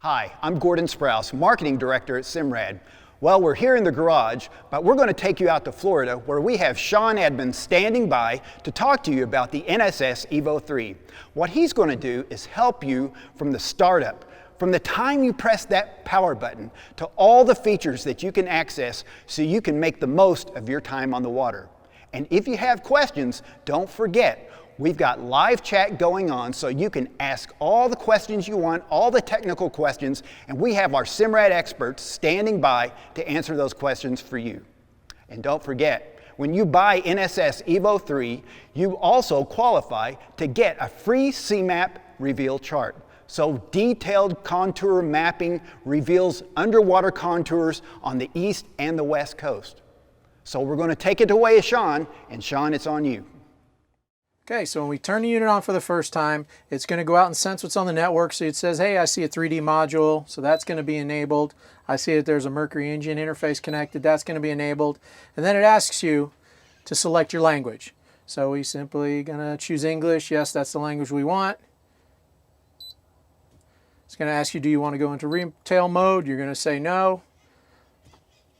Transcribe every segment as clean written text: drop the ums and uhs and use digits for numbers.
Hi, I'm Gordon Sprouse, Marketing Director at Simrad. Well, we're here in the garage, but we're going to take you out to Florida where we have Sean Edmonds standing by to talk to you about the NSS Evo 3. What he's going to do is help you from the startup, from the time you press that power button to all the features that you can access so you can make the most of your time on the water. And if you have questions, don't forget, we've got live chat going on so you can ask all the questions you want, all the technical questions, and we have our Simrad experts standing by to answer those questions for you. And don't forget, when you buy NSS Evo 3, you also qualify to get a free CMAP reveal chart. So detailed contour mapping reveals underwater contours on the east and the west coast. So we're going to take it away, Sean, and Sean, it's on you. Okay, so when we turn the unit on for the first time, it's going to go out and sense what's on the network. So it says, hey, I see a 3D module, so that's going to be enabled. I see that there's a Mercury engine interface connected, that's going to be enabled. And then it asks you to select your language. So we simply going to choose English. Yes, that's the language we want. It's going to ask you, do you want to go into retail mode? You're going to say no.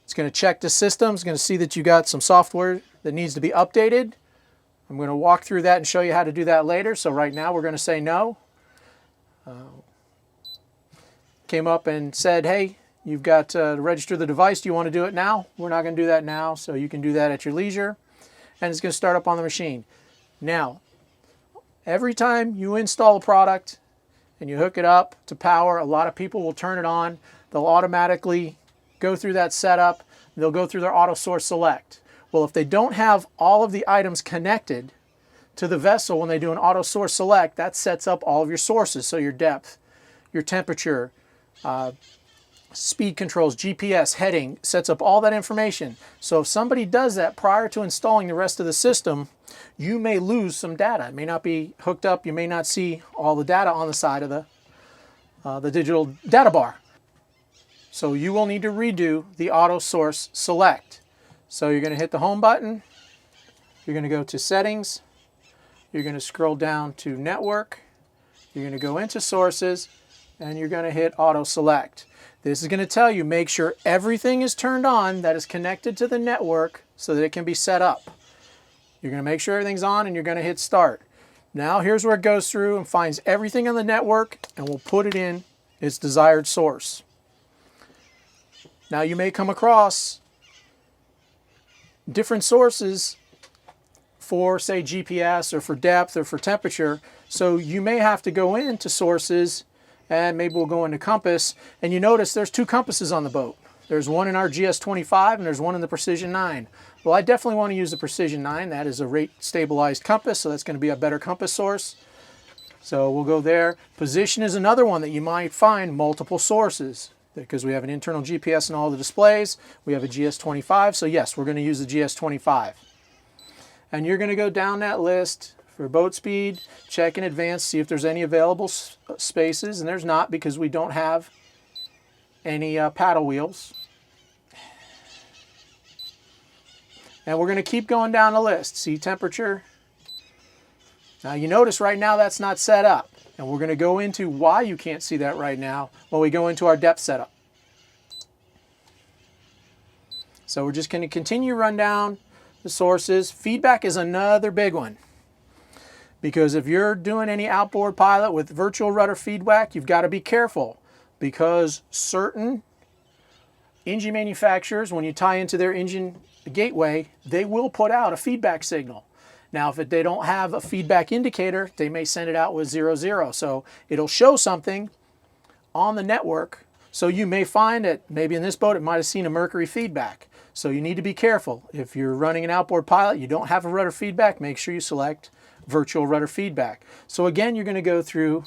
It's going to check the system. It's going to see that you got some software that needs to be updated. I'm going to walk through that and show you how to do that later. So right now we're going to say no. Came up and said, hey, you've got to register the device. Do you want to do it now? We're not going to do that now, so you can do that at your leisure. And it's going to start up on the machine. Now, every time you install a product and you hook it up to power, a lot of people will turn it on. They'll automatically go through that setup. They'll go through their auto source select. Well, if they don't have all of the items connected to the vessel when they do an auto source select, that sets up all of your sources. So your depth, your temperature, speed controls, GPS, heading, sets up all that information. So if somebody does that prior to installing the rest of the system, you may lose some data. It may not be hooked up. You may not see all the data on the side of the digital data bar. So you will need to redo the auto source select. So you're going to hit the home button, you're going to go to settings, you're going to scroll down to network, you're going to go into sources, and you're going to hit auto select. This is going to tell you make sure everything is turned on that is connected to the network so that it can be set up. You're going to make sure everything's on and you're going to hit start. Now here's where it goes through and finds everything on the network and will put it in its desired source. Now you may come across different sources for, say, GPS or for depth or for temperature. So you may have to go into sources, and maybe we'll go into compass, and you notice there's two compasses on the boat. There's one in our GS25 and there's one in the Precision 9. Well, I definitely want to use the Precision 9. That is a rate stabilized compass, so that's going to be a better compass source. So we'll go there. Position is another one that you might find multiple sources, because we have an internal GPS in all the displays. We have a GS25, so yes, we're going to use the GS25. And you're going to go down that list for boat speed, check in advance, see if there's any available spaces, and there's not because we don't have any paddle wheels. And we're going to keep going down the list. See temperature. Now you notice right now that's not set up. And we're going to go into why you can't see that right now when we go into our depth setup. So we're just going to continue to run down the sources. Feedback is another big one. Because if you're doing any outboard pilot with virtual rudder feedback, you've got to be careful. Because certain engine manufacturers, when you tie into their engine gateway, they will put out a feedback signal. Now, if they don't have a feedback indicator, they may send it out with 00. So it'll show something on the network. So you may find that maybe in this boat, it might have seen a Mercury feedback. So you need to be careful. If you're running an outboard pilot, you don't have a rudder feedback, make sure you select virtual rudder feedback. So again, you're going to go through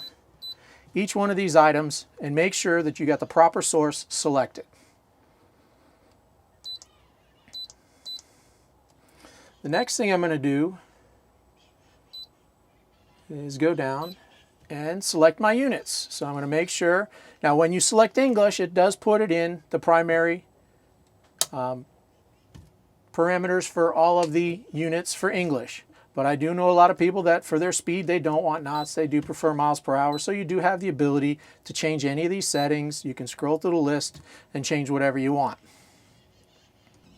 each one of these items and make sure that you got the proper source selected. The next thing I'm going to do is go down and select my units. So I'm going to make sure, now when you select English, it does put it in the primary parameters for all of the units for English. But I do know a lot of people that for their speed, they don't want knots. They do prefer miles per hour. So you do have the ability to change any of these settings. You can scroll through the list and change whatever you want.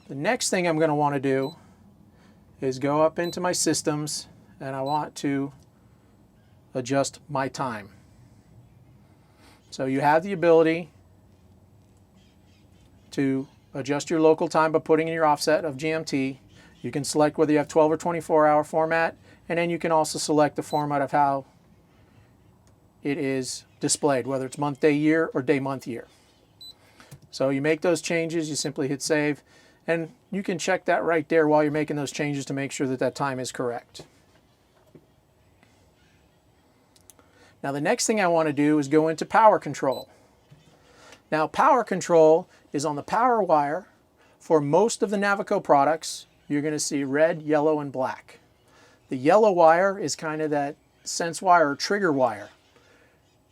The next thing I'm going to want to do is go up into my systems, and I want to adjust my time. So you have the ability to adjust your local time by putting in your offset of GMT. You can select whether you have 12 or 24-hour format, and then you can also select the format of how it is displayed, whether it's month, day, year, or day, month, year. So you make those changes, you simply hit save, and you can check that right there while you're making those changes to make sure that that time is correct. Now the next thing I want to do is go into power control. Now power control is on the power wire. For most of the Navico products, you're going to see red, yellow, and black. The yellow wire is kind of that sense wire or trigger wire.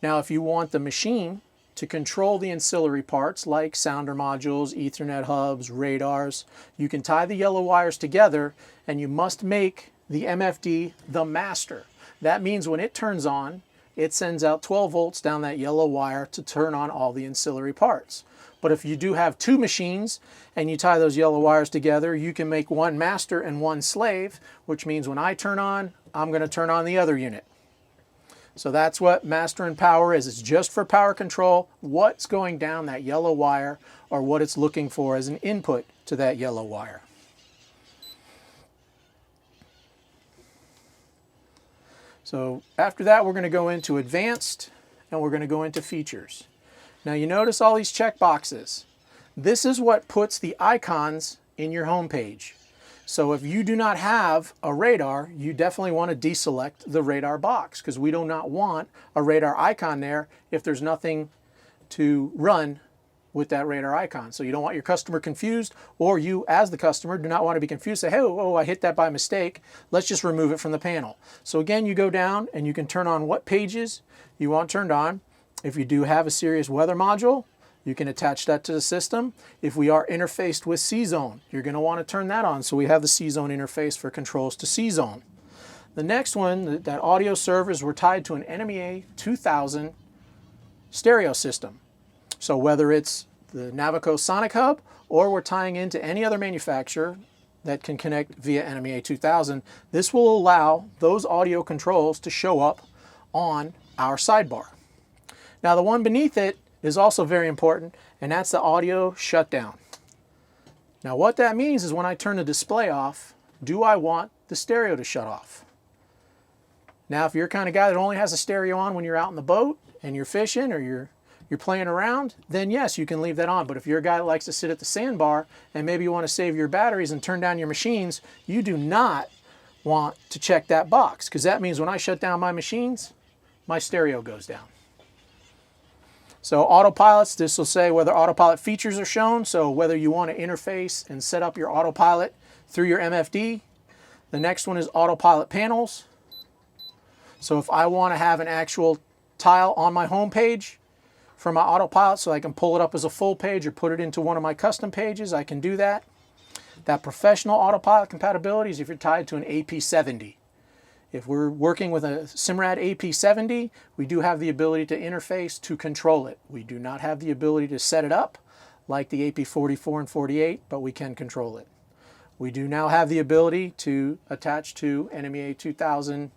Now if you want the machine to control the ancillary parts like sounder modules, Ethernet hubs, radars, you can tie the yellow wires together, and you must make the MFD the master. That means when it turns on, it sends out 12 volts down that yellow wire to turn on all the ancillary parts. But if you do have two machines and you tie those yellow wires together, you can make one master and one slave, which means when I turn on, I'm going to turn on the other unit. So that's what master and power is. It's just for power control, what's going down that yellow wire or what it's looking for as an input to that yellow wire. So after that, we're going to go into advanced and we're going to go into features. Now you notice all these check boxes. This is what puts the icons in your home page. So if you do not have a radar, you definitely want to deselect the radar box because we do not want a radar icon there if there's nothing to run with that radar icon. So you don't want your customer confused, or you as the customer do not want to be confused. Say, hey, oh, I hit that by mistake. Let's just remove it from the panel. So again, you go down and you can turn on what pages you want turned on. If you do have a Sirius weather module, you can attach that to the system. If we are interfaced with C-Zone, you're going to want to turn that on. So we have the C-Zone interface for controls to C-Zone. The next one, that audio servers were tied to an NMEA 2000 stereo system. So whether it's the Navico Sonic Hub or we're tying into any other manufacturer that can connect via NMEA 2000, this will allow those audio controls to show up on our sidebar. Now the one beneath it is also very important, and that's the audio shutdown. Now what that means is when I turn the display off, do I want the stereo to shut off? Now if you're the kind of guy that only has a stereo on when you're out in the boat and you're fishing or you're playing around, then yes, you can leave that on. But if you're a guy that likes to sit at the sandbar and maybe you want to save your batteries and turn down your machines, you do not want to check that box, because that means when I shut down my machines, my stereo goes down. So autopilots, this will say whether autopilot features are shown, so whether you want to interface and set up your autopilot through your MFD. The next one is autopilot panels. So if I want to have an actual tile on my home page for my autopilot so I can pull it up as a full page or put it into one of my custom pages, I can do that. That professional autopilot compatibility is if you're tied to an AP70. If we're working with a Simrad AP70, we do have the ability to interface to control it. We do not have the ability to set it up like the AP44 and 48, but we can control it. We do now have the ability to attach to NMEA 2000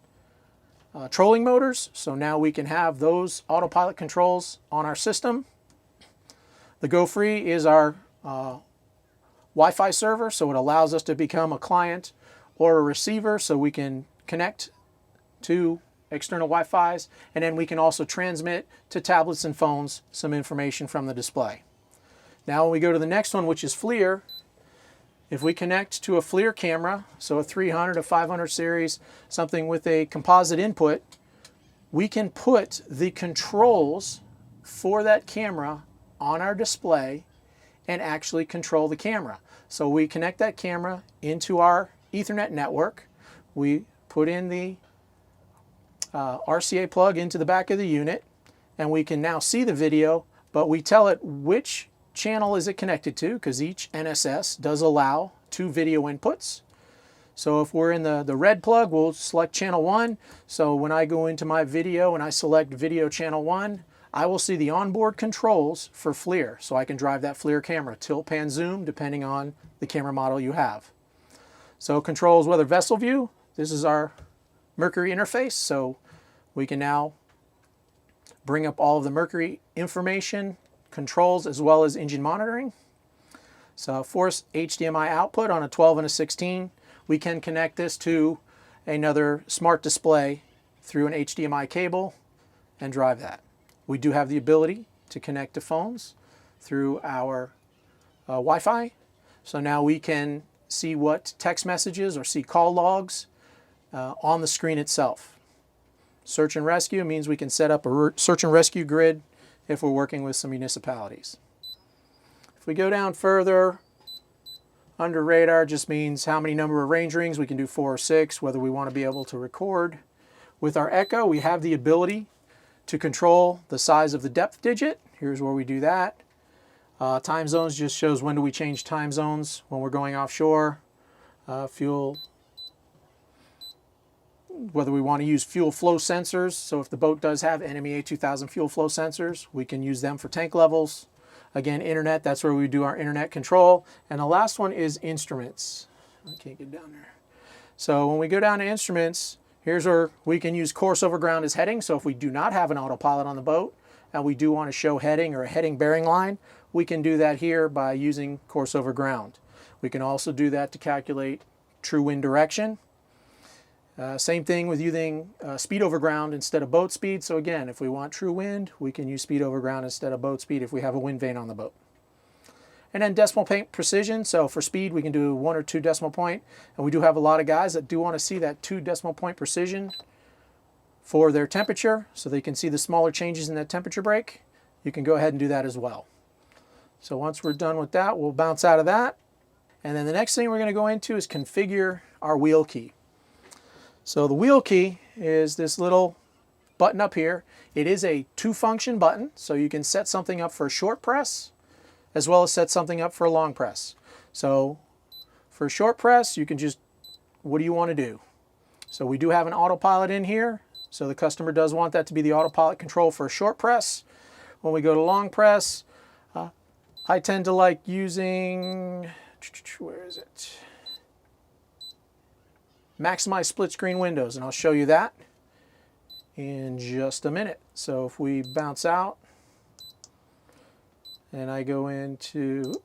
trolling motors, so now we can have those autopilot controls on our system. The GoFree is our Wi-Fi server, so it allows us to become a client or a receiver, so we can connect to external Wi-Fi's, and then we can also transmit to tablets and phones some information from the display. Now when we go to the next one, which is FLIR, if we connect to a FLIR camera, so a 300, a 500 series, something with a composite input, we can put the controls for that camera on our display and actually control the camera. So we connect that camera into our Ethernet network. We put in the RCA plug into the back of the unit, and we can now see the video, but we tell it which channel is it connected to, because each NSS does allow 2 video inputs. So if we're in the red plug, we'll select channel 1. So when I go into my video and I select video channel 1, I will see the onboard controls for FLIR. So I can drive that FLIR camera, tilt, pan, zoom, depending on the camera model you have. So controls weather vessel view. This is our Mercury interface. So we can now bring up all of the Mercury information, controls, as well as engine monitoring. So force HDMI output on a 12 and a 16. We can connect this to another smart display through an HDMI cable and drive that. We do have the ability to connect to phones through our Wi-Fi. So now we can see what text messages or see call logs on the screen itself. Search and rescue means we can set up a search and rescue grid if we're working with some municipalities. If we go down further, under radar just means how many number of range rings. We can do 4 or 6, whether we want to be able to record. With our Echo, we have the ability to control the size of the depth digit. Here's where we do that. Time zones just shows when do we change time zones when we're going offshore. Fuel, whether we want to use fuel flow sensors. So if the boat does have NMEA 2000 fuel flow sensors, we can use them for tank levels. Again, internet, that's where we do our internet control. And the last one is instruments. I can't get down there. So when we go down to instruments, here's where we can use course over ground as heading. So if we do not have an autopilot on the boat and we do want to show heading or a heading bearing line, we can do that here by using course over ground. We can also do that to calculate true wind direction. Same thing with using speed over ground instead of boat speed. So again, if we want true wind, we can use speed over ground instead of boat speed if we have a wind vane on the boat. And then decimal point precision. So for speed, we can do 1 or 2 decimal point. And we do have a lot of guys that do want to see that 2 decimal point precision for their temperature, so they can see the smaller changes in that temperature break. You can go ahead and do that as well. So once we're done with that, we'll bounce out of that. And then the next thing we're going to go into is configure our wheel key. So the wheel key is this little button up here. It is a 2-function button, so you can set something up for a short press as well as set something up for a long press. So for a short press, you can just, what do you want to do? So we do have an autopilot in here, so the customer does want that to be the autopilot control for a short press. When we go to long press, I tend to like using, where is it? Maximize split screen windows, and I'll show you that in just a minute. So if we bounce out and I go into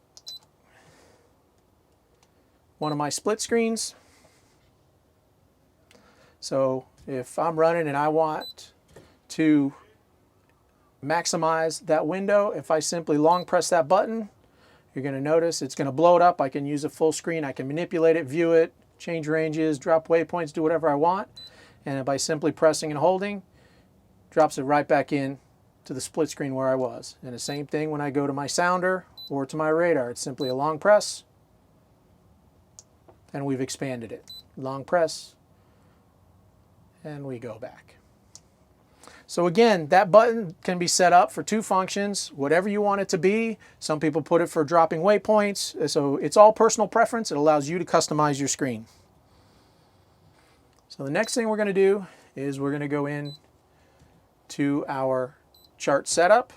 one of my split screens, so if I'm running and I want to maximize that window, if I simply long press that button, you're going to notice it's going to blow it up. I can use a full screen, I can manipulate it, view it, change ranges, drop waypoints, do whatever I want. And by simply pressing and holding, drops it right back in to the split screen where I was. And the same thing when I go to my sounder or to my radar. It's simply a long press, and we've expanded it. Long press, and we go back. So again, that button can be set up for 2 functions, whatever you want it to be. Some people put it for dropping waypoints. So it's all personal preference. It allows you to customize your screen. So the next thing we're going to do is we're going to go in to our chart setup.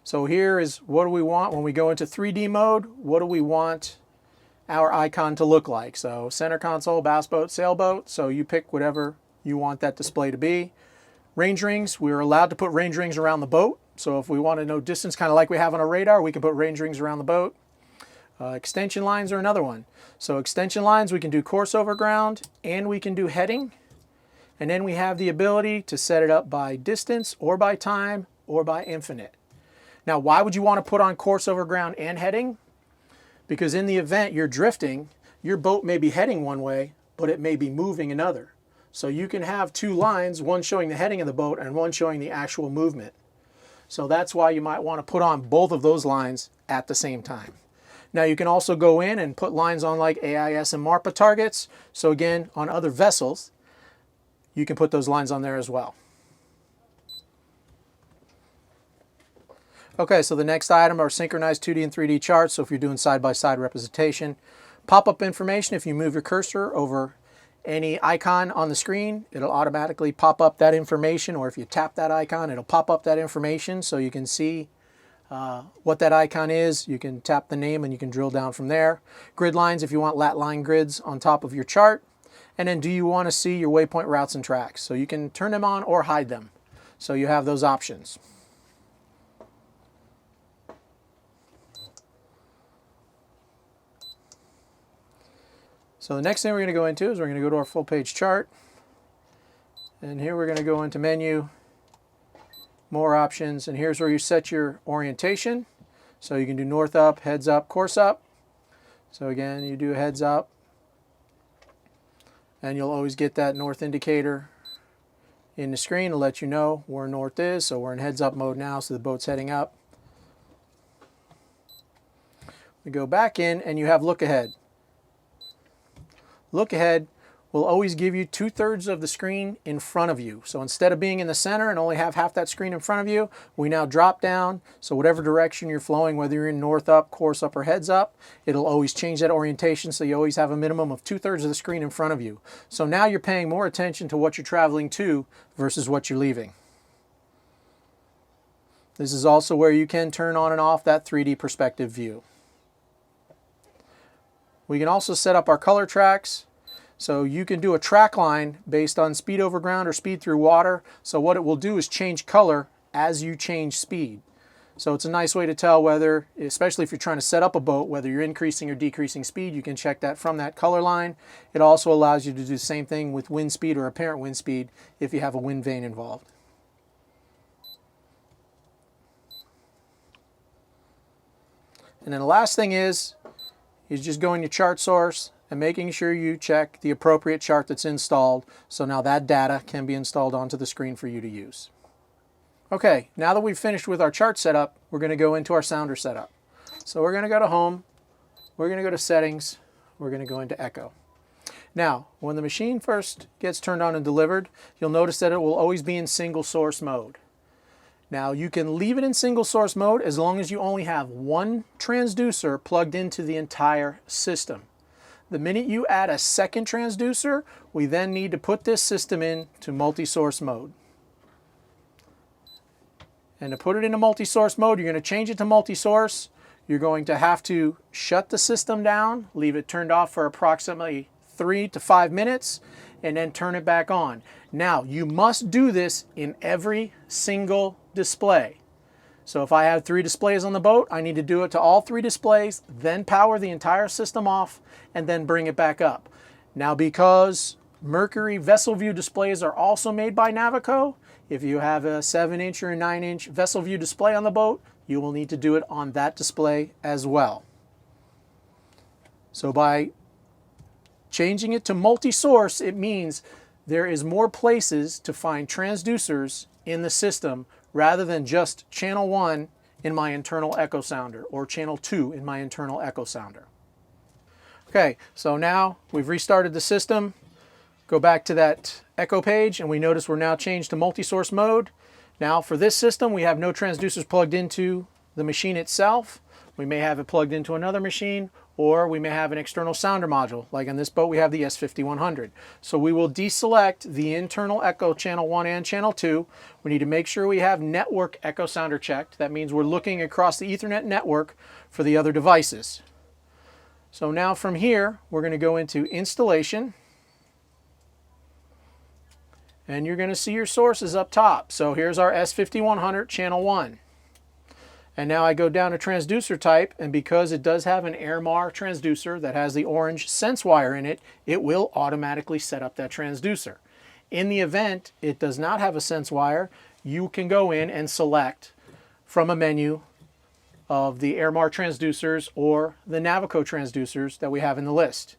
So here is what do we want when we go into 3D mode. What do we want our icon to look like? So center console, bass boat, sailboat. So you pick whatever you want that display to be. Range rings, we're allowed to put range rings around the boat. So if we want to know distance, kind of like we have on a radar, we can put range rings around the boat. Extension lines are another one. So extension lines, we can do course over ground and we can do heading. And then we have the ability to set it up by distance or by time or by infinite. Now, why would you want to put on course over ground and heading? Because in the event you're drifting, your boat may be heading one way, but it may be moving another. So you can have 2 lines, one showing the heading of the boat and one showing the actual movement. So that's why you might want to put on both of those lines at the same time. Now you can also go in and put lines on like AIS and MARPA targets. So again, on other vessels, you can put those lines on there as well. Okay, so the next item are synchronized 2D and 3D charts. So if you're doing side-by-side representation, Pop-up information, if you move your cursor over any icon on the screen, it'll automatically pop up that information, or if you tap that icon, it'll pop up that information so you can see what that icon is. You can tap the name and you can drill down from there. Grid lines if you want lat line grids on top of your chart. And then do you want to see your waypoint routes and tracks? So you can turn them on or hide them. So you have those options. So the next thing we're going to go into is we're going to go to our full page chart. And here we're going to go into menu, more options, and here's where you set your orientation. So you can do north up, heads up, course up. So again, you do heads up, and you'll always get that north indicator in the screen to let you know where north is. So we're in heads up mode now, so the boat's heading up. We go back in and you have look ahead. Look ahead will always give you 2/3 of the screen in front of you. So instead of being in the center and only have half that screen in front of you, we now drop down. So whatever direction you're flowing, whether you're in north up, course up, or heads up, it'll always change that orientation, so you always have a minimum of 2/3 of the screen in front of you. So now you're paying more attention to what you're traveling to versus what you're leaving. This is also where you can turn on and off that 3D perspective view. We can also set up our color tracks. So you can do a track line based on speed over ground or speed through water. So what it will do is change color as you change speed. So it's a nice way to tell whether, especially if you're trying to set up a boat, whether you're increasing or decreasing speed, you can check that from that color line. It also allows you to do the same thing with wind speed or apparent wind speed if you have a wind vane involved. And then the last thing is just going to chart source and making sure you check the appropriate chart that's installed. So now that data can be installed onto the screen for you to use. Okay, now that we've finished with our chart setup, we're going to go into our sounder setup. So we're going to go to Home, we're going to go to Settings, we're going to go into Echo. Now, when the machine first gets turned on and delivered, you'll notice that it will always be in single source mode. Now you can leave it in single source mode as long as you only have one transducer plugged into the entire system. The minute you add a second transducer, we then need to put this system into multi-source mode. And to put it into multi-source mode, you're going to change it to multi-source. You're going to have to shut the system down, leave it turned off for approximately 3 to 5 minutes, and then turn it back on. Now, you must do this in every single display. So if I have 3 displays on the boat, I need to do it to all 3 displays, then power the entire system off, and then bring it back up. Now, because Mercury vessel view displays are also made by Navico, if you have a 7-inch or a 9-inch vessel view display on the boat, you will need to do it on that display as well. So by changing it to multi-source, it means there is more places to find transducers in the system rather than just channel 1 in my internal echo sounder or channel 2 in my internal echo sounder. Okay, so now we've restarted the system. Go back to that echo page and we notice we're now changed to multi-source mode. Now for this system, we have no transducers plugged into the machine itself. We may have it plugged into another machine, or we may have an external sounder module. Like on this boat, we have the S5100. So we will deselect the internal echo channel 1 and channel 2. We need to make sure we have network echo sounder checked. That means we're looking across the Ethernet network for the other devices. So now from here, we're going to go into installation. And you're going to see your sources up top. So here's our S5100 channel 1. And now I go down to transducer type, and because it does have an Airmar transducer that has the orange sense wire in it, it will automatically set up that transducer. In the event it does not have a sense wire, you can go in and select from a menu of the Airmar transducers or the Navico transducers that we have in the list.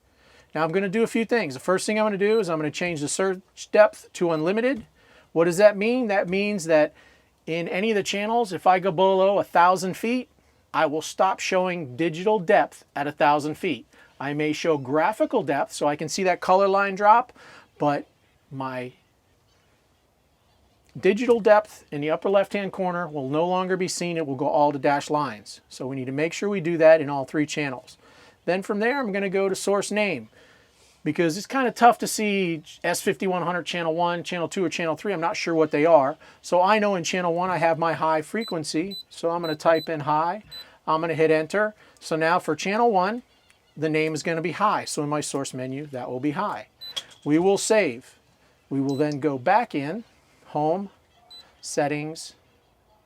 Now I'm going to do a few things. The first thing I'm going to do is I'm going to change the search depth to unlimited. What does that mean? That means that in any of the channels, if I go below 1,000 feet, I will stop showing digital depth at 1,000 feet. I may show graphical depth so I can see that color line drop, but my digital depth in the upper left-hand corner will no longer be seen. It will go all to dashed lines. So we need to make sure we do that in all 3 channels. Then from there, I'm going to go to source name, because it's kind of tough to see S5100 channel 1, channel 2, or channel 3. I'm not sure what they are. So I know in channel 1 I have my high frequency. So I'm going to type in high. I'm going to hit enter. So now for channel 1, the name is going to be high. So in my source menu, that will be high. We will save. We will then go back in, home, settings,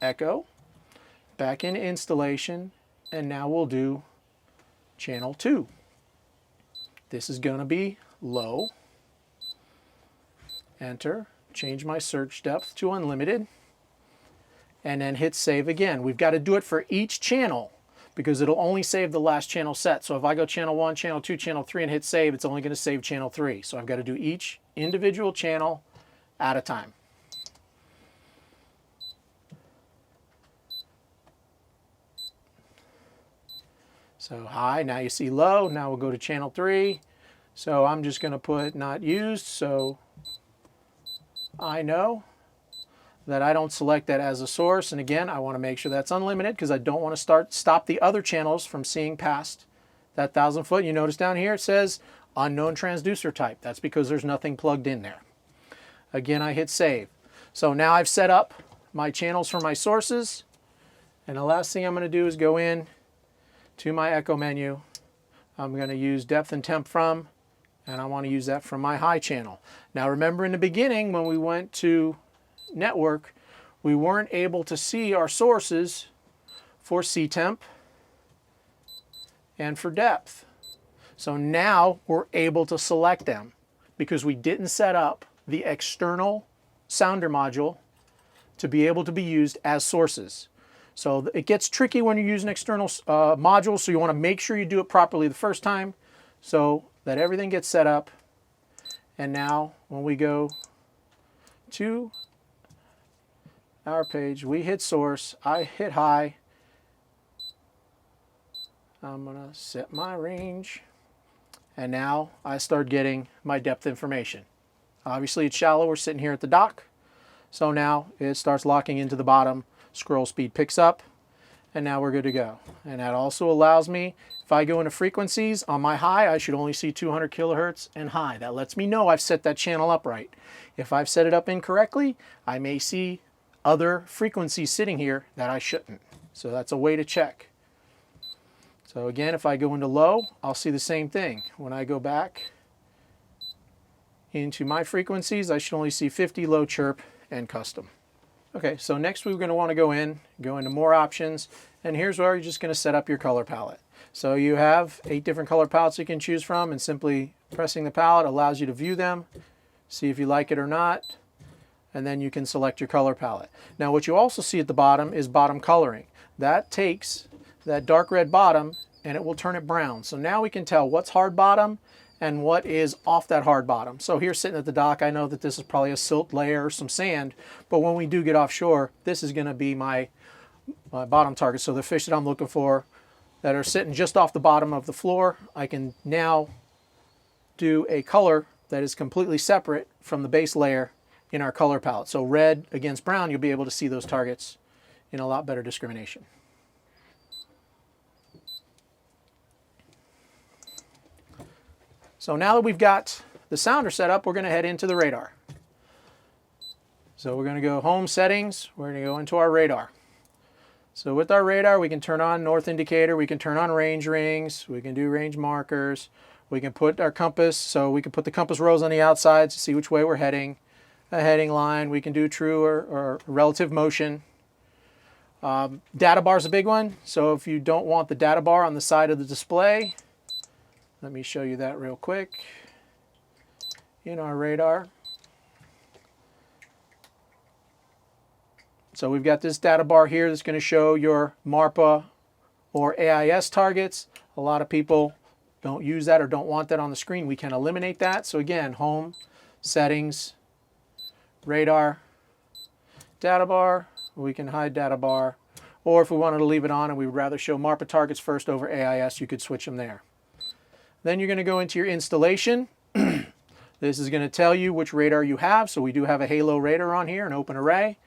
echo, back in installation, and now we'll do channel 2. This is going to be low. Enter. Change my search depth to unlimited. And then hit save again. We've got to do it for each channel because it'll only save the last channel set. So if I go channel 1, channel 2, channel 3 and hit save, it's only going to save channel 3. So I've got to do each individual channel at a time. So high, now you see low. Now we'll go to channel 3. So I'm just going to put not used, so I know that I don't select that as a source. And again, I want to make sure that's unlimited because I don't want to stop the other channels from seeing past that 1,000 foot. You notice down here it says unknown transducer type. That's because there's nothing plugged in there. Again, I hit save. So now I've set up my channels for my sources. And the last thing I'm going to do is go in to my echo menu. I'm going to use depth and temp from, and I want to use that from my high channel. Now remember in the beginning when we went to network, we weren't able to see our sources for C-temp and for depth. So now we're able to select them because we didn't set up the external sounder module to be able to be used as sources. So it gets tricky when you're using external modules, so you want to make sure you do it properly the first time so that everything gets set up. And now when we go to our page, we hit source, I hit high. I'm going to set my range. And now I start getting my depth information. Obviously it's shallow, we're sitting here at the dock. So now it starts locking into the bottom. Scroll speed picks up, and now we're good to go. And that also allows me, if I go into frequencies, on my high, I should only see 200 kilohertz and high. That lets me know I've set that channel up right. If I've set it up incorrectly, I may see other frequencies sitting here that I shouldn't. So that's a way to check. So again, if I go into low, I'll see the same thing. When I go back into my frequencies, I should only see 50, low, chirp, and custom. Okay, so next we're going to want to go into more options, and here's where you're just going to set up your color palette. So you have 8 different color palettes you can choose from, and simply pressing the palette allows you to view them, see if you like it or not, and then you can select your color palette. Now what you also see at the bottom is bottom coloring. That takes that dark red bottom and it will turn it brown. So now we can tell what's hard bottom and what is off that hard bottom. So here sitting at the dock, I know that this is probably a silt layer or some sand, but when we do get offshore, this is going to be my bottom target. So the fish that I'm looking for that are sitting just off the bottom of the floor, I can now do a color that is completely separate from the base layer in our color palette. So red against brown, you'll be able to see those targets in a lot better discrimination. So now that we've got the sounder set up, we're going to head into the radar. So we're going to go home settings, we're going to go into our radar. So with our radar, we can turn on north indicator, we can turn on range rings, we can do range markers, we can put our compass, so we can put the compass rose on the outside to see which way we're heading, a heading line, we can do true or relative motion. Data bar is a big one, so if you don't want the data bar on the side of the display, let me show you that real quick in our radar. So we've got this data bar here that's going to show your MARPA or AIS targets. A lot of people don't use that or don't want that on the screen. We can eliminate that. So again, home, settings, radar, data bar. We can hide data bar. Or if we wanted to leave it on and we would rather show MARPA targets first over AIS, you could switch them there. Then you're going to go into your installation. This is going to tell you which radar you have. So we do have a Halo radar on here, an open array.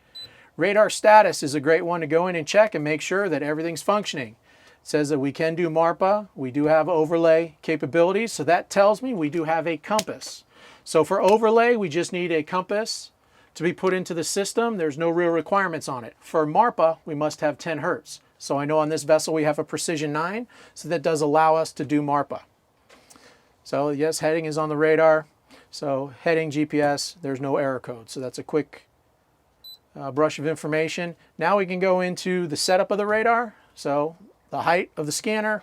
Radar status is a great one to go in and check and make sure that everything's functioning. says that we can do MARPA. We do have overlay capabilities, so that tells me we do have a compass. So for overlay, we just need a compass to be put into the system. There's no real requirements on it. For MARPA, we must have 10 Hertz. So I know on this vessel we have a Precision 9, so that does allow us to do MARPA. So yes, heading is on the radar. So heading GPS, there's no error code. So that's a quick brush of information. Now we can go into the setup of the radar. So the height of the scanner.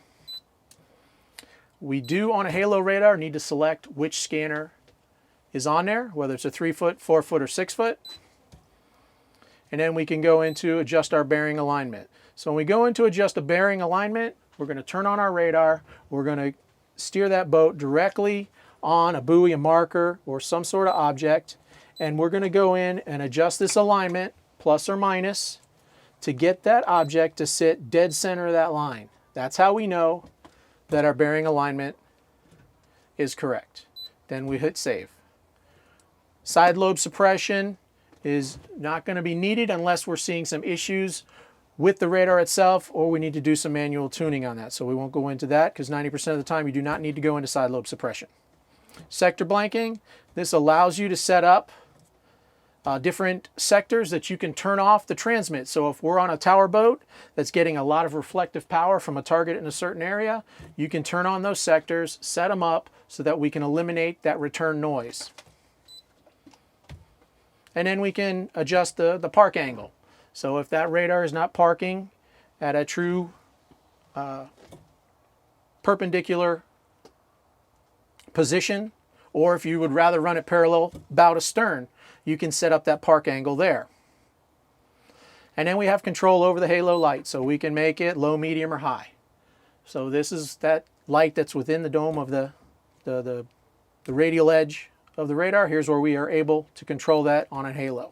We do on a Halo radar need to select which scanner is on there, whether it's a 3 foot, 4 foot, or 6 foot. And then we can go into adjust our bearing alignment. So when we go into adjust a bearing alignment, we're going to turn on our radar. We're going to steer that boat directly on a buoy, a marker, or some sort of object. And we're going to go in and adjust this alignment, plus or minus, to get that object to sit dead center of that line. That's how we know that our bearing alignment is correct. Then we hit save. Side lobe suppression is not going to be needed unless we're seeing some issues with the radar itself, or we need to do some manual tuning on that. So we won't go into that because 90% of the time you do not need to go into side lobe suppression. Sector blanking, this allows you to set up different sectors that you can turn off the transmit. So if we're on a tower boat that's getting a lot of reflective power from a target in a certain area, you can turn on those sectors, set them up so that we can eliminate that return noise. And then we can adjust the park angle. So if that radar is not parking at a true perpendicular position, or if you would rather run it parallel bow to stern, you can set up that park angle there. And then we have control over the halo light, so we can make it low, medium, or high. So this is that light that's within the dome of the radial edge of the radar. Here's where we are able to control that on a halo.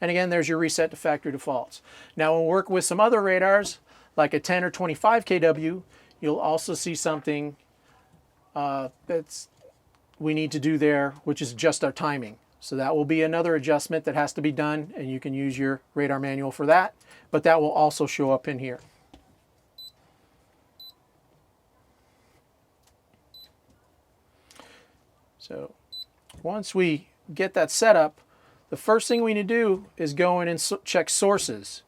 And again, there's your reset to factory defaults. Now when we work with some other radars, like a 10 or 25 kW, you'll also see something that's we need to do there, which is adjust our timing. So that will be another adjustment that has to be done, and you can use your radar manual for that, but that will also show up in here. So once we get that set up, the first thing we need to do is go in and check sources,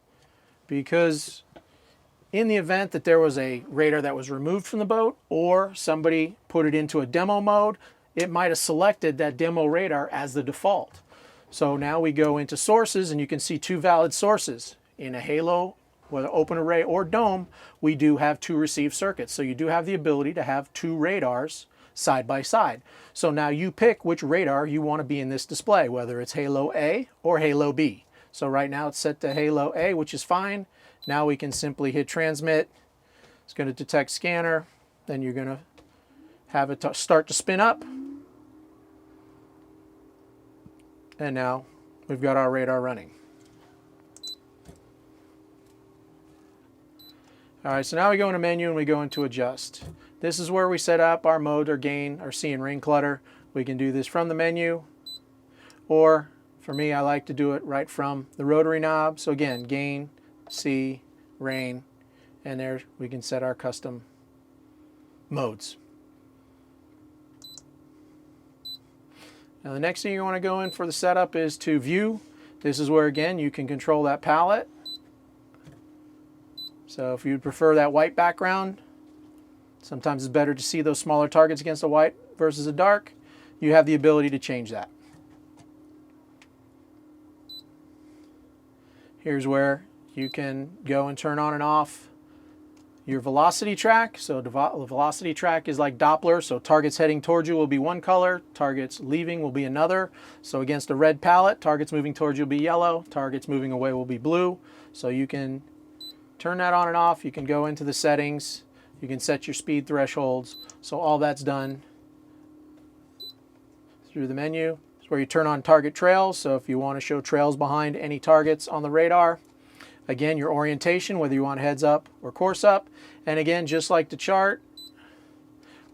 because in the event that there was a radar that was removed from the boat or somebody put it into a demo mode, it might have selected that demo radar as the default. So now we go into sources and you can see two valid sources. In a Halo, whether open array or dome, we do have two receive circuits. So you do have the ability to have two radars side by side. So now you pick which radar you want to be in this display, whether it's Halo A or Halo B. So right now it's set to Halo A, which is fine. Now we can simply hit transmit. It's going to detect scanner. Then you're going to have it start to spin up. And now we've got our radar running. All right, so now we go into menu and we go into adjust. This is where we set up our mode, our gain, our C and rain clutter. We can do this from the menu, or for me, I like to do it right from the rotary knob. So again, gain, C, rain, and there we can set our custom modes. Now the next thing you want to go in for the setup is to view. This is where again you can control that palette. So if you'd prefer that white background, sometimes it's better to see those smaller targets against a white versus a dark, you have the ability to change that. Here's where you can go and turn on and off your velocity track. So the velocity track is like Doppler, so targets heading towards you will be one color, targets leaving will be another. So against a red palette, targets moving towards you will be yellow, targets moving away will be blue. So you can turn that on and off. You can go into the settings, you can set your speed thresholds. So all that's done through the menu. It's where you turn on target trails. So if you want to show trails behind any targets on the radar, again, your orientation, whether you want heads up or course up. And again, just like the chart,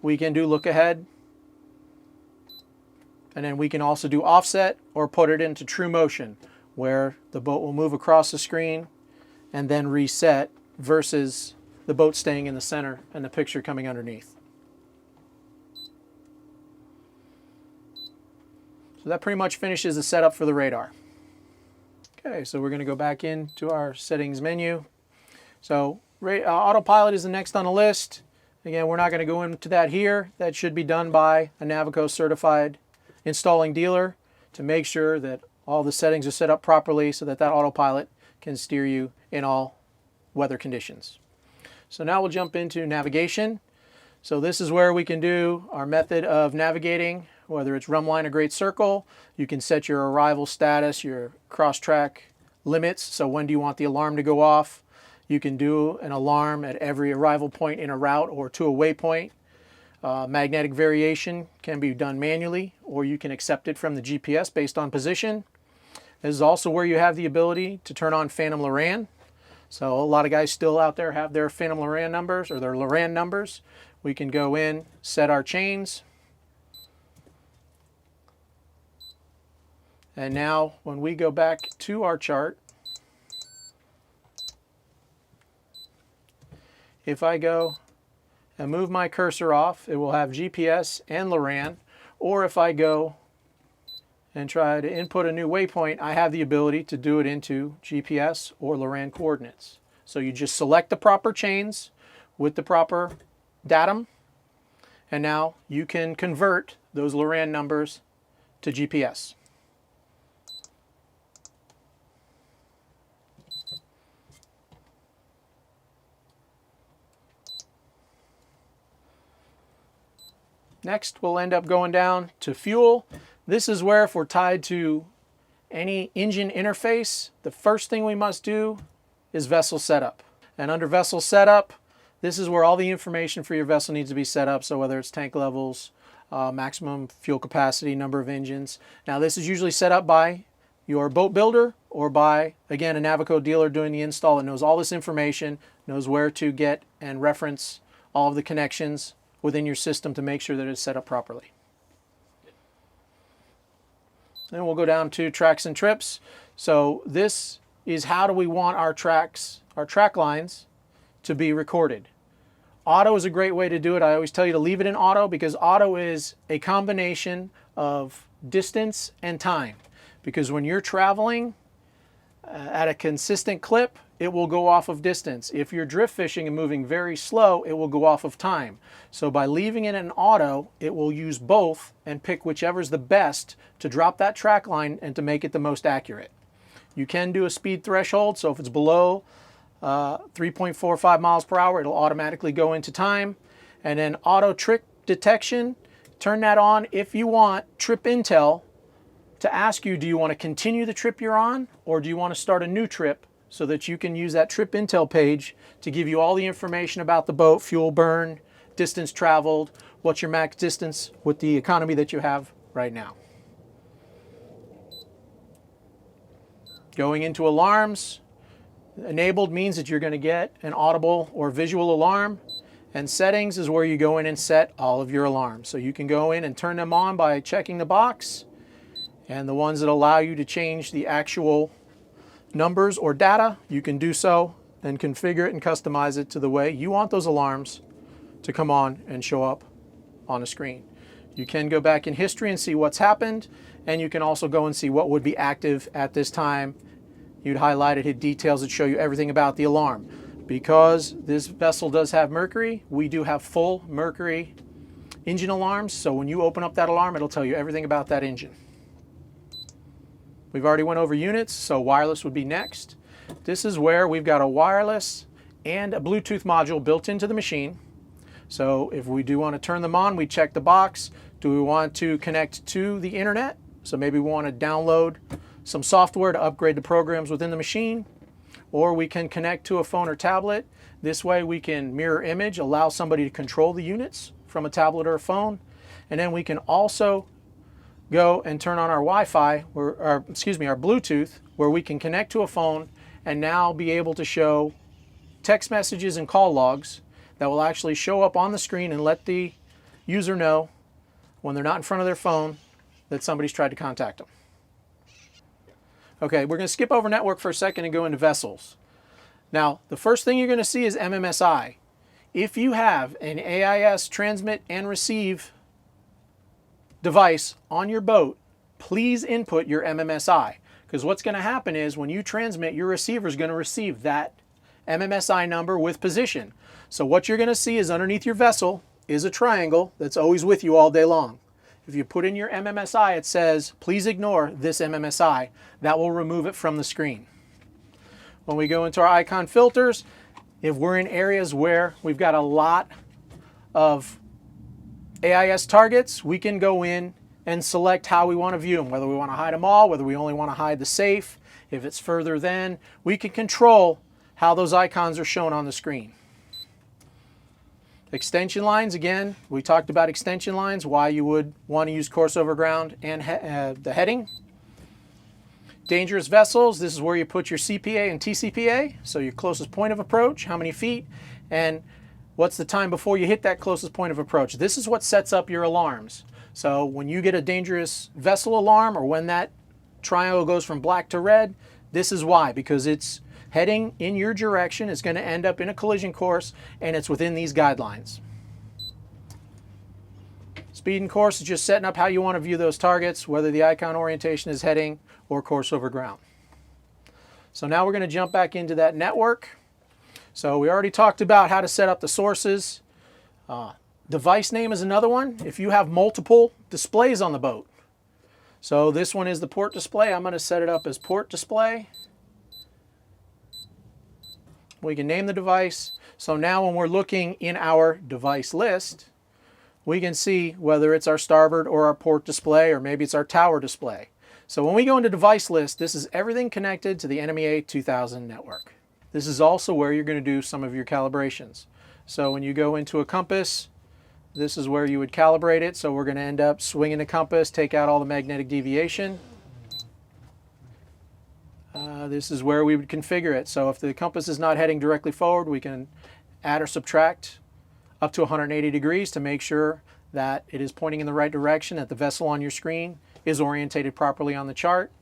we can do look ahead. And then we can also do offset or put it into true motion, where the boat will move across the screen and then reset versus the boat staying in the center and the picture coming underneath. So that pretty much finishes the setup for the radar. Okay, so we're going to go back into our settings menu. So autopilot is the next on the list. Again, we're not going to go into that here. That should be done by a Navico certified installing dealer to make sure that all the settings are set up properly so that that autopilot can steer you in all weather conditions. So now we'll jump into navigation. So this is where we can do our method of navigating, whether it's Rumline or Great Circle. You can set your arrival status, your cross-track limits. So when do you want the alarm to go off? You can do an alarm at every arrival point in a route or to a waypoint. Magnetic variation can be done manually, or you can accept it from the GPS based on position. This is also where you have the ability to turn on Phantom Loran. So a lot of guys still out there have their Phantom Loran numbers or their Loran numbers. We can go in, set our chains. And now when we go back to our chart, if I go and move my cursor off, it will have GPS and Loran. Or if I go and try to input a new waypoint, I have the ability to do it into GPS or Loran coordinates. So you just select the proper chains with the proper datum, and now you can convert those Loran numbers to GPS. Next, we'll end up going down to fuel. This is where if we're tied to any engine interface, the first thing we must do is vessel setup. And under vessel setup, this is where all the information for your vessel needs to be set up. So whether it's tank levels, maximum fuel capacity, number of engines. Now this is usually set up by your boat builder or by, again, a Navico dealer doing the install that knows all this information, knows where to get and reference all of the connections within your system to make sure that it's set up properly. Then we'll go down to tracks and trips. So this is how do we want our tracks, our track lines to be recorded. Auto is a great way to do it. I always tell you to leave it in auto because auto is a combination of distance and time. Because when you're traveling at a consistent clip, it will go off of distance. If you're drift fishing and moving very slow, it will go off of time. So by leaving it in auto, it will use both and pick whichever's the best to drop that track line and to make it the most accurate. You can do a speed threshold, so if it's below 3.45 miles per hour, it'll automatically go into time. And then auto trip detection, turn that on if you want Trip Intel to ask you, do you want to continue the trip you're on or do you want to start a new trip, so that you can use that Trip Intel page to give you all the information about the boat, fuel burn, distance traveled, what's your max distance with the economy that you have right now. Going into alarms, enabled means that you're going to get an audible or visual alarm, and settings is where you go in and set all of your alarms. So you can go in and turn them on by checking the box, and the ones that allow you to change the actual numbers or data, you can do so and configure it and customize it to the way you want those alarms to come on and show up on the screen. You can go back in history and see what's happened, and you can also go and see what would be active at this time. You'd highlight it, hit details that show you everything about the alarm. Because this vessel does have Mercury, we do have full Mercury engine alarms, so when you open up that alarm, it'll tell you everything about that engine. We've already went over units, so wireless would be next. This is where we've got a wireless and a Bluetooth module built into the machine. So if we do want to turn them on, we check the box. Do we want to connect to the internet? So maybe we want to download some software to upgrade the programs within the machine. Or we can connect to a phone or tablet. This way we can mirror image, allow somebody to control the units from a tablet or a phone. And then we can also go and turn on our Wi-Fi, or our Bluetooth, where we can connect to a phone and now be able to show text messages and call logs that will actually show up on the screen and let the user know when they're not in front of their phone that somebody's tried to contact them. Okay, we're going to skip over network for a second and go into vessels. Now, the first thing you're going to see is MMSI. If you have an AIS transmit and receive device on your boat, please input your MMSI, because what's going to happen is when you transmit, your receiver is going to receive that MMSI number with position. So what you're going to see is underneath your vessel is a triangle that's always with you all day long. If you put in your MMSI, it says, please ignore this MMSI. That will remove it from the screen. When we go into our icon filters, if we're in areas where we've got a lot of AIS targets, we can go in and select how we want to view them, whether we want to hide them all, whether we only want to hide the safe. If it's further than, we can control how those icons are shown on the screen. Extension lines, again, we talked about extension lines, why you would want to use course over ground and the heading. Dangerous vessels, this is where you put your CPA and TCPA, so your closest point of approach, how many feet, and what's the time before you hit that closest point of approach. This is what sets up your alarms. So when you get a dangerous vessel alarm, or when that triangle goes from black to red, this is why, because it's heading in your direction, it's going to end up in a collision course, and it's within these guidelines. Speed and course is just setting up how you want to view those targets, whether the icon orientation is heading or course over ground. So now we're going to jump back into that network. So we already talked about how to set up the sources. Device name is another one. If you have multiple displays on the boat. So this one is the port display. I'm going to set it up as port display. We can name the device. So now when we're looking in our device list, we can see whether it's our starboard or our port display, or maybe it's our tower display. So when we go into device list, this is everything connected to the NMEA 2000 network. This is also where you're going to do some of your calibrations. So when you go into a compass, this is where you would calibrate it. So we're going to end up swinging the compass, take out all the magnetic deviation. This is where we would configure it. So if the compass is not heading directly forward, we can add or subtract up to 180 degrees to make sure that it is pointing in the right direction, that the vessel on your screen is orientated properly on the chart.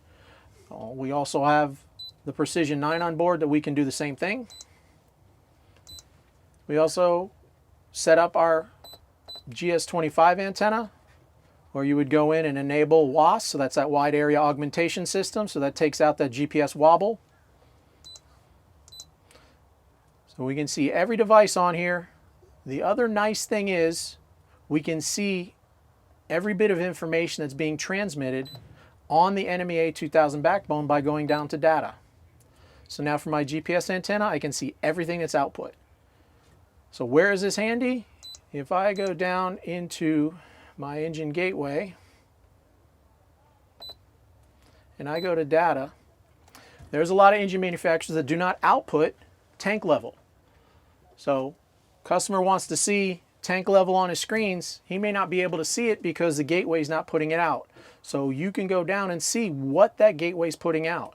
We also have the Precision 9 on board that we can do the same thing. We also set up our GS25 antenna, where you would go in and enable WAAS, so that's that wide area augmentation system, so that takes out that GPS wobble. So we can see every device on here. The other nice thing is we can see every bit of information that's being transmitted on the NMEA 2000 backbone by going down to data. So now for my GPS antenna, I can see everything that's output. So where is this handy? If I go down into my engine gateway and I go to data, there's a lot of engine manufacturers that do not output tank level. So customer wants to see tank level on his screens. He may not be able to see it because the gateway is not putting it out. So you can go down and see what that gateway is putting out.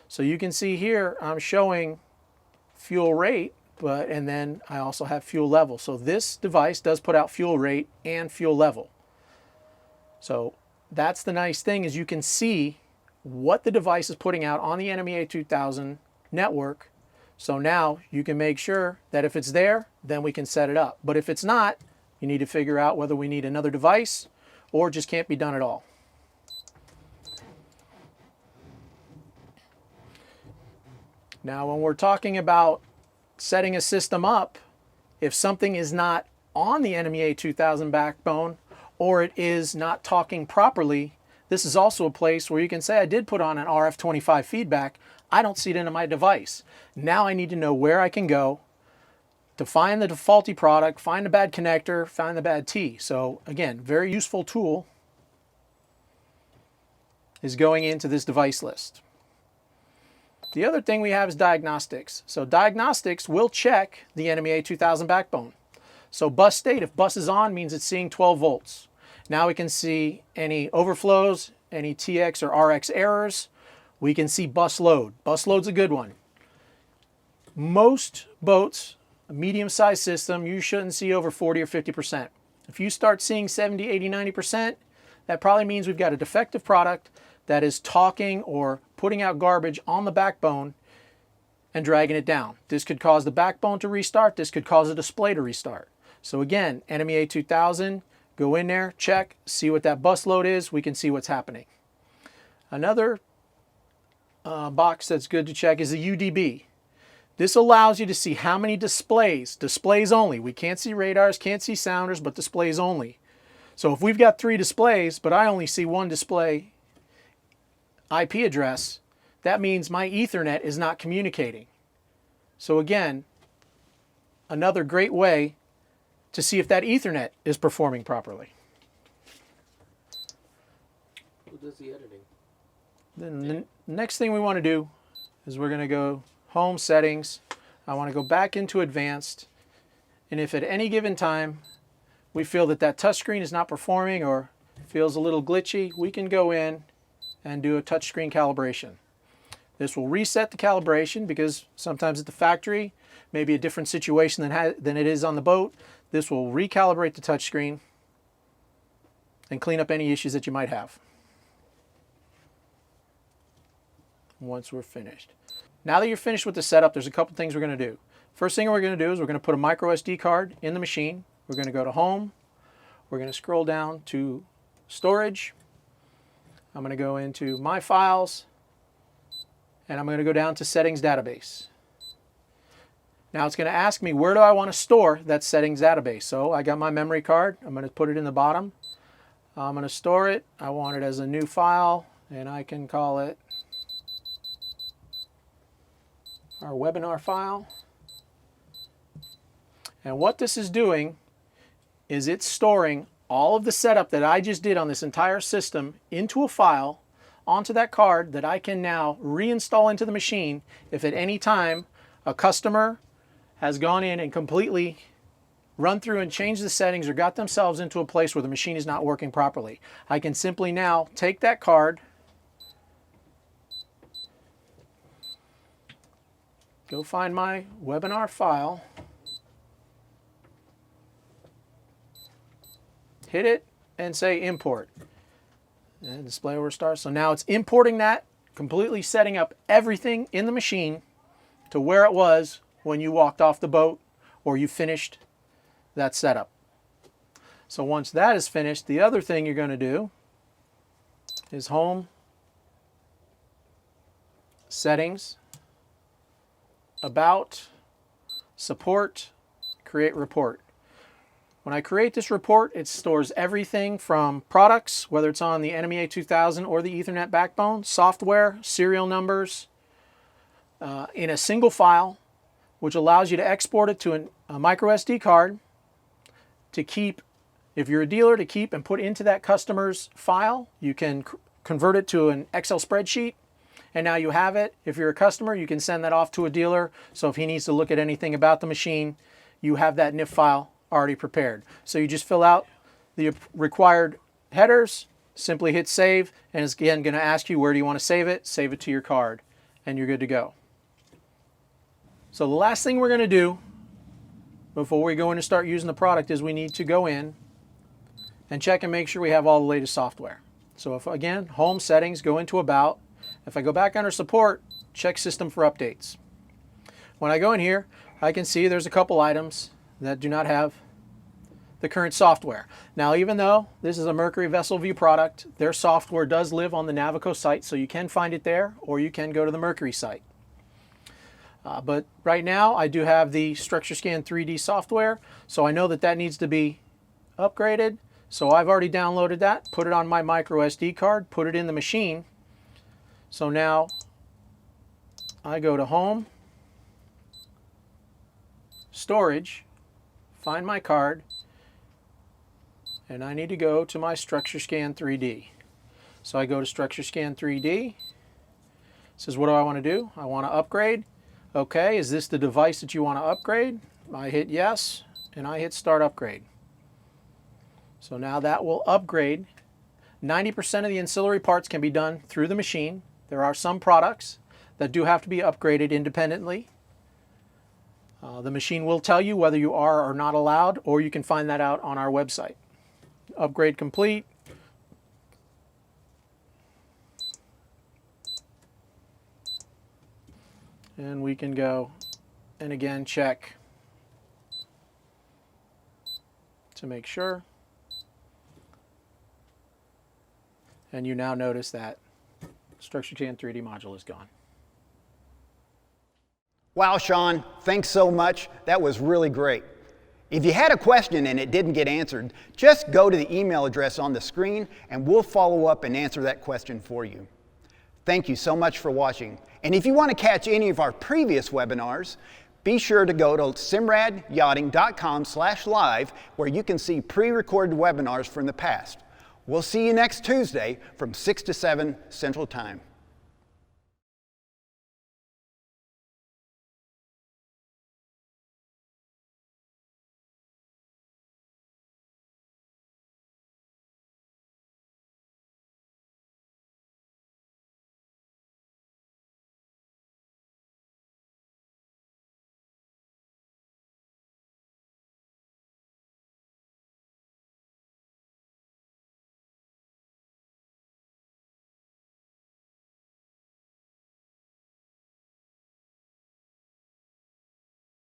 So you can see here I'm showing fuel rate, and then I also have fuel level. So this device does put out fuel rate and fuel level. So that's the nice thing, is you can see what the device is putting out on the NMEA 2000 network. So now you can make sure that if it's there, then we can set it up. But if it's not, you need to figure out whether we need another device or just can't be done at all. Now when we're talking about setting a system up, if something is not on the NMEA 2000 backbone, or it is not talking properly, this is also a place where you can say, I did put on an RF25 feedback, I don't see it in my device. Now I need to know where I can go to find the faulty product, find the bad connector, find the bad T. So again, very useful tool is going into this device list. The other thing we have is diagnostics. So diagnostics will check the NMEA 2000 backbone. So bus state, if bus is on, means it's seeing 12 volts. Now we can see any overflows, any TX or RX errors. We can see bus load. Bus load's a good one. Most boats, a medium-sized system, you shouldn't see over 40 or 50%. If you start seeing 70, 80, 90%, that probably means we've got a defective product that is talking or putting out garbage on the backbone, and dragging it down. This could cause the backbone to restart. This could cause a display to restart. So again, NMEA 2000, go in there, check, see what that bus load is. We can see what's happening. Another box that's good to check is the UDB. This allows you to see how many displays only. We can't see radars, can't see sounders, but displays only. So if we've got 3 displays, but I only see 1 display IP address, that means my Ethernet is not communicating. So again, another great way to see if that Ethernet is performing properly. Who does the editing? Then the next thing we want to do is we're going to go Home, Settings. I want to go back into Advanced. And if at any given time we feel that that touchscreen is not performing or feels a little glitchy, we can go in and do a touchscreen calibration. This will reset the calibration because sometimes at the factory, maybe a different situation than it is on the boat. This will recalibrate the touchscreen and clean up any issues that you might have once we're finished. Now that you're finished with the setup, there's a couple things we're going to do. First thing we're going to do is we're going to put a micro SD card in the machine. We're going to go to Home. We're going to scroll down to Storage. I'm going to go into My Files, and I'm going to go down to Settings Database. Now it's going to ask me where do I want to store that settings database. So I got my memory card. I'm going to put it in the bottom. I'm going to store it. I want it as a new file, and I can call it our webinar file. And what this is doing is it's storing all of the setup that I just did on this entire system into a file onto that card that I can now reinstall into the machine if at any time a customer has gone in and completely run through and changed the settings or got themselves into a place where the machine is not working properly. I can simply now take that card, go find my webinar file, hit it, and say import. And display over start. So now it's importing that, completely setting up everything in the machine to where it was when you walked off the boat or you finished that setup. So once that is finished, the other thing you're going to do is Home, Settings, About, Support, Create Report. When I create this report, it stores everything from products, whether it's on the NMEA 2000 or the Ethernet backbone, software, serial numbers, in a single file, which allows you to export it to a micro SD card to keep, if you're a dealer, to keep and put into that customer's file. You can convert it to an Excel spreadsheet, and now you have it. If you're a customer, you can send that off to a dealer. So if he needs to look at anything about the machine, you have that NIF file already prepared. So you just fill out the required headers, simply hit save, and it's again going to ask you where do you want to save it to your card, and you're good to go. So the last thing we're going to do before we go in and start using the product is we need to go in and check and make sure we have all the latest software. So if again, Home, Settings, go into About. If I go back under Support, check System for Updates. When I go in here, I can see there's a couple items that do not have the current software. Now, even though this is a Mercury Vessel View product, their software does live on the Navico site, so you can find it there, or you can go to the Mercury site. But right now, I do have the StructureScan 3D software, so I know that that needs to be upgraded. So I've already downloaded that, put it on my micro SD card, put it in the machine. So now I go to Home, Storage, find my card, and I need to go to my StructureScan 3D. So I go to StructureScan 3D. It says, what do I want to do? I want to upgrade. Okay, is this the device that you want to upgrade? I hit yes, and I hit Start Upgrade. So now that will upgrade. 90% of the ancillary parts can be done through the machine. There are some products that do have to be upgraded independently. The machine will tell you whether you are or not allowed, or you can find that out on our website. Upgrade complete. And we can go and again check to make sure. And you now notice that StructureTan 3D module is gone. Wow, Sean, thanks so much. That was really great. If you had a question and it didn't get answered, just go to the email address on the screen and we'll follow up and answer that question for you. Thank you so much for watching. And if you want to catch any of our previous webinars, be sure to go to simradyachting.com/live where you can see pre-recorded webinars from the past. We'll see you next Tuesday from 6 to 7 Central Time.